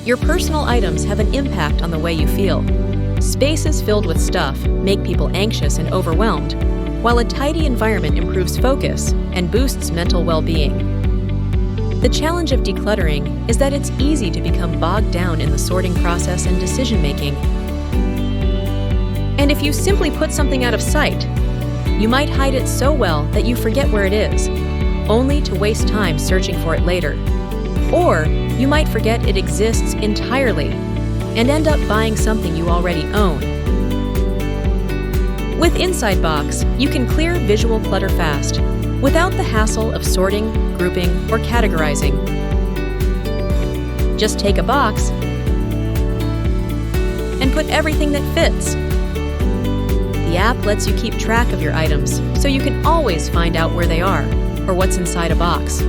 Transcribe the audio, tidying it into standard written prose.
Your personal items have an impact on the way you feel. Spaces filled with stuff make people anxious and overwhelmed, while a tidy environment improves focus and boosts mental well-being. The challenge of decluttering is that it's easy to become bogged down in the sorting process and decision-making. And if you simply put something out of sight, you might hide it so well that you forget where it is, only to waste time searching for it later. Or you might forget it exists entirely and end up buying something you already own. With InsideBox, you can clear visual clutter fast, without the hassle of sorting, grouping, or categorizing. Just take a box and put everything that fits. The app lets you keep track of your items, so you can always find out where they are or what's inside a box.